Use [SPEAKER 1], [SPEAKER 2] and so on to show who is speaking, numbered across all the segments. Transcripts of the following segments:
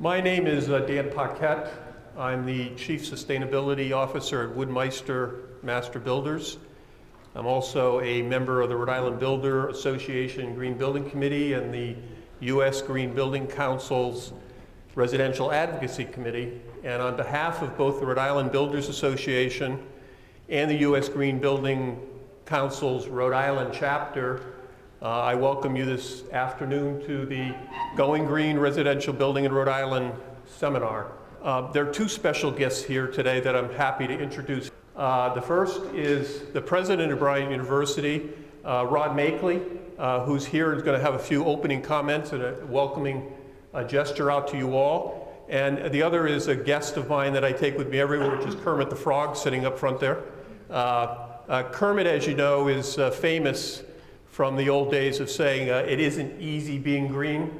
[SPEAKER 1] My name is Dan Paquette. I'm the Chief Sustainability Officer at Woodmeister Master Builders. I'm also a member of the Rhode Island Builder Association Green Building Committee and the U.S. Green Building Council's Residential Advocacy Committee. And on behalf of both the Rhode Island Builders Association and the U.S. Green Building Council's Rhode Island chapter, I welcome you this afternoon to the Going Green Residential Building in Rhode Island seminar. There are two special guests here today that I'm happy to introduce. The first is the president of Bryant University, Rhode Makeley, who's here and is going to have a few opening comments and a welcoming gesture out to you all. And the other is a guest of mine that I take with me everywhere, which is Kermit the Frog, sitting up front there. Kermit, as you know, is famous from the old days of saying it isn't easy being green.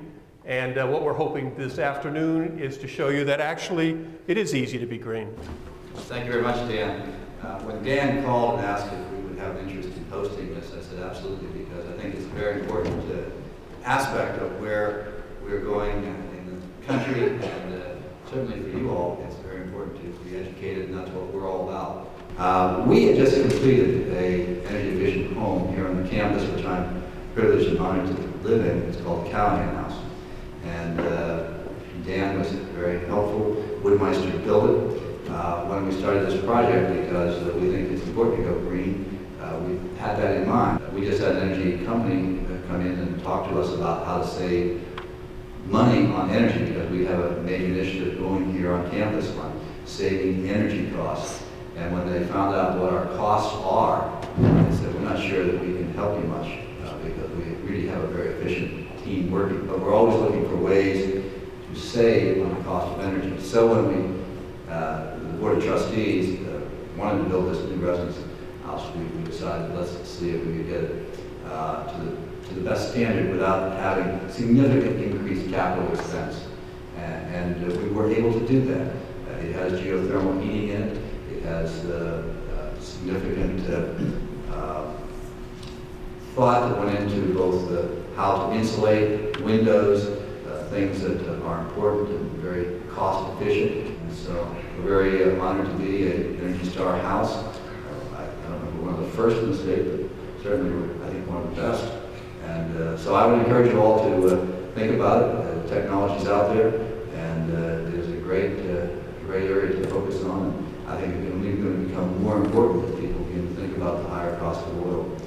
[SPEAKER 1] And what we're hoping this afternoon is to show you that actually it is easy to be green.
[SPEAKER 2] Thank you very much, Dan. When Dan called and asked if we would have an interest in hosting this, I said absolutely, because I think it's a very important aspect of where we're going in the country, and certainly for you all, it's very important to be educated, and that's what we're all about. We had just completed a energy efficient home here on the campus, which I'm privileged and honored to live in. It's called the Callahan House. And Dan was very helpful. Woodmeister built it when we started this project because we think it's important to go green. We had that in mind. We just had an energy company come in and talk to us about how to save money on energy, because we have a major initiative going here on campus on saving energy costs. And when they found out what our costs are, they said, we're not sure that we can help you much because we really have a very efficient team working. But we're always looking for ways to save on the cost of energy. So when the Board of Trustees wanted to build this new residence house, we decided let's see if we could get it to the best standard without having significant increased capital expense. And we were able to do that. It has geothermal heating in it. It has significant thought that went into both how to insulate windows, things that are important and very cost efficient. And so we're very honored to be an Energy Star house. I don't know if we're one of the first in the state, but certainly we're, I think, one of the best. And so I would encourage you all to think about it. The technology's out there, and it is a great area to focus on. I think it's only going to become more important as people begin to think about the higher cost of oil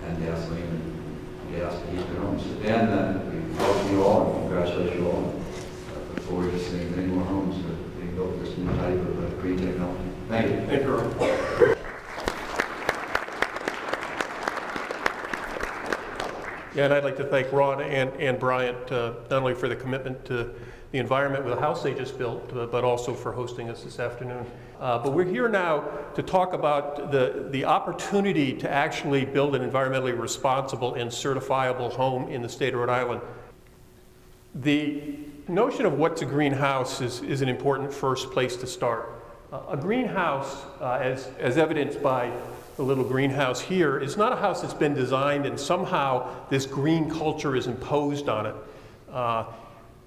[SPEAKER 2] and gasoline and gas to heat their homes. So Dan, we welcome you all and congratulate you all. I look forward to seeing many more homes being built with this new type of green technology. Thank you.
[SPEAKER 1] Thank you, Ron. Yeah, and I'd like to thank Ron and Bryant not only for the commitment to the environment with the house they just built, but also for hosting us this afternoon. But we're here now to talk about the opportunity to actually build an environmentally responsible and certifiable home in the state of Rhode Island. The notion of what's a greenhouse is an important first place to start. A greenhouse, as evidenced by the little greenhouse here, is not a house that's been designed and somehow this green culture is imposed on it.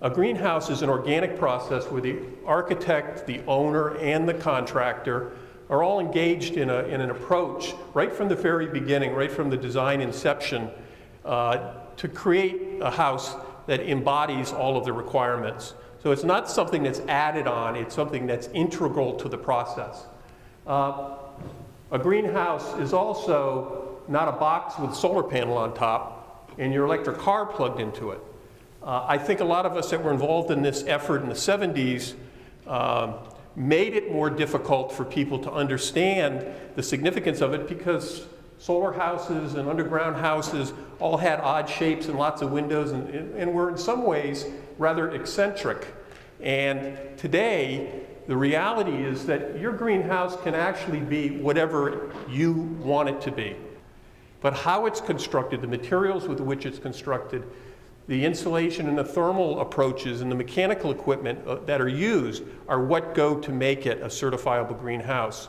[SPEAKER 1] A greenhouse is an organic process where the architect, the owner, and the contractor are all engaged in an approach right from the very beginning, right from the design inception, to create a house that embodies all of the requirements. So it's not something that's added on, it's something that's integral to the process. A greenhouse is also not a box with a solar panel on top and your electric car plugged into it. I think a lot of us that were involved in this effort in the 70s made it more difficult for people to understand the significance of it, because solar houses and underground houses all had odd shapes and lots of windows and were in some ways rather eccentric. And today, the reality is that your greenhouse can actually be whatever you want it to be. But how it's constructed, the materials with which it's constructed, the insulation and the thermal approaches and the mechanical equipment that are used are what go to make it a certifiable greenhouse.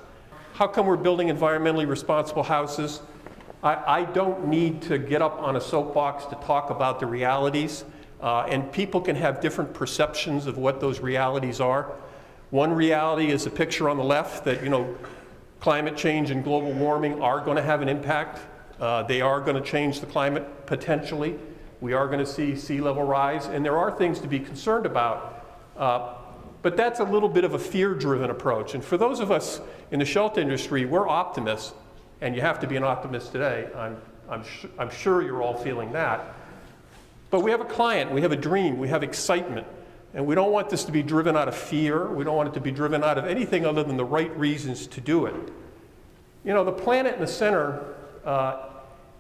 [SPEAKER 1] How come we're building environmentally responsible houses? I don't need to get up on a soapbox to talk about the realities. And people can have different perceptions of what those realities are. One reality is the picture on the left that, climate change and global warming are going to have an impact. They are going to change the climate potentially. We are going to see sea level rise, and there are things to be concerned about. But that's a little bit of a fear-driven approach. And for those of us in the shelter industry, we're optimists, and you have to be an optimist today. I'm sure you're all feeling that. But we have a client, we have a dream, we have excitement, and we don't want this to be driven out of fear. We don't want it to be driven out of anything other than the right reasons to do it. The planet in the center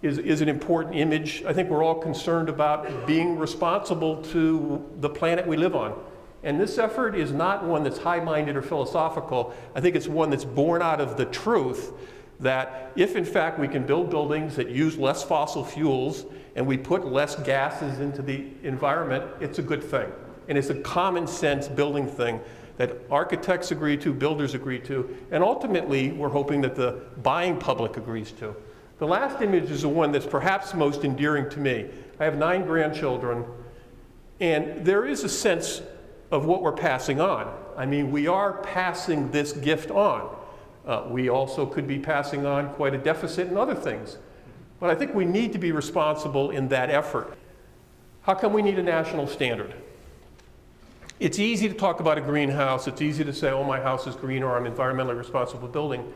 [SPEAKER 1] is an important image. I think we're all concerned about being responsible to the planet we live on. And this effort is not one that's high-minded or philosophical. I think it's one that's born out of the truth that if in fact we can build buildings that use less fossil fuels and we put less gases into the environment, it's a good thing. And it's a common sense building thing that architects agree to, builders agree to, and ultimately we're hoping that the buying public agrees to. The last image is the one that's perhaps most endearing to me. I have 9 grandchildren, and there is a sense of what we're passing on. I mean, we are passing this gift on. We also could be passing on quite a deficit in other things. But I think we need to be responsible in that effort. How come we need a national standard? It's easy to talk about a greenhouse. It's easy to say, oh, my house is green, or I'm environmentally responsible building.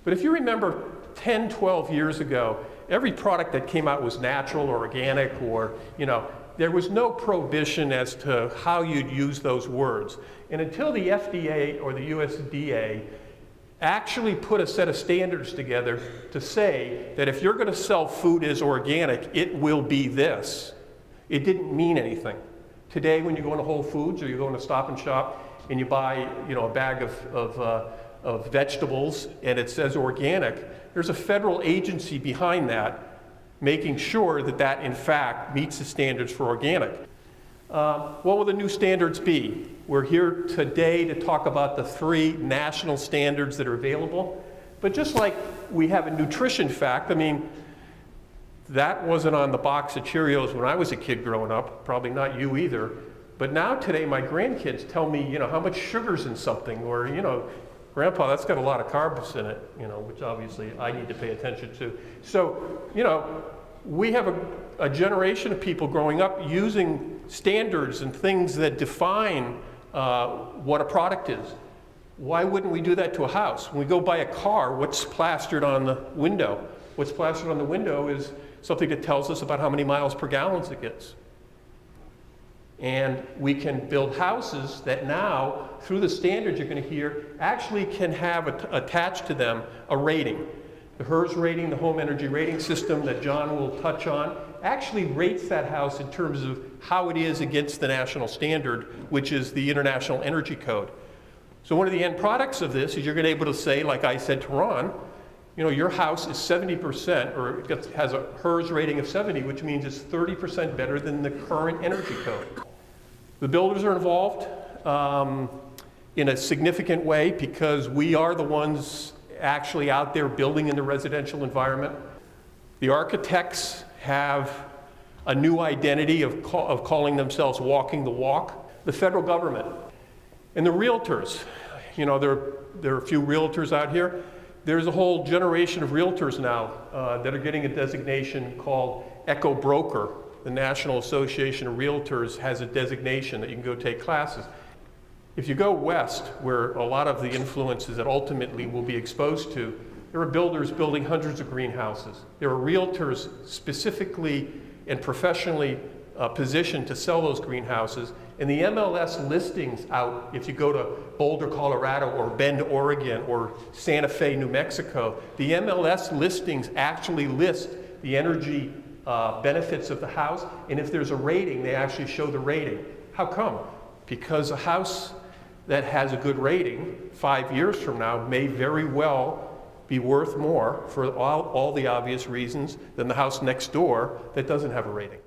[SPEAKER 1] But if you remember 10, 12 years ago, every product that came out was natural or organic, or, there was no prohibition as to how you'd use those words. And until the FDA or the USDA actually put a set of standards together to say that if you're going to sell food as organic, it will be this, it didn't mean anything. Today, when you go into Whole Foods or you go into Stop and Shop and you buy, a bag of vegetables and it says organic, there's a federal agency behind that making sure that that in fact meets the standards for organic. What will the new standards be? We're here today to talk about the 3 national standards that are available. But just like we have a nutrition fact, that wasn't on the box of Cheerios when I was a kid growing up, probably not you either. But now today my grandkids tell me, how much sugar's in something, or, Grandpa, that's got a lot of carbs in it, which obviously I need to pay attention to. So, we have a generation of people growing up using standards and things that define what a product is. Why wouldn't we do that to a house? When we go buy a car, what's plastered on the window? What's plastered on the window is something that tells us about how many miles per gallon it gets. And we can build houses that now, through the standards you're going to hear, actually can have attached to them a rating. The HERS rating, the home energy rating system that John will touch on, actually rates that house in terms of how it is against the national standard, which is the International Energy Code. So one of the end products of this is you're going to be able to say, like I said to Ron, your house is 70%, or it has a HERS rating of 70, which means it's 30% better than the current energy code. The builders are involved in a significant way because we are the ones actually out there building in the residential environment. The architects have a new identity of calling themselves walking the walk. The federal government and the realtors, there are a few realtors out here. There's a whole generation of realtors now that are getting a designation called Eco Broker. The National Association of Realtors has a designation that you can go take classes. If you go west, where a lot of the influences that ultimately will be exposed to, there are builders building hundreds of greenhouses. There are realtors specifically and professionally positioned to sell those greenhouses. And the MLS listings out, if you go to Boulder, Colorado, or Bend, Oregon, or Santa Fe, New Mexico, the MLS listings actually list the energy benefits of the house. And if there's a rating, they actually show the rating. How come? Because a house that has a good rating 5 years from now may very well be worth more for all the obvious reasons than the house next door that doesn't have a rating.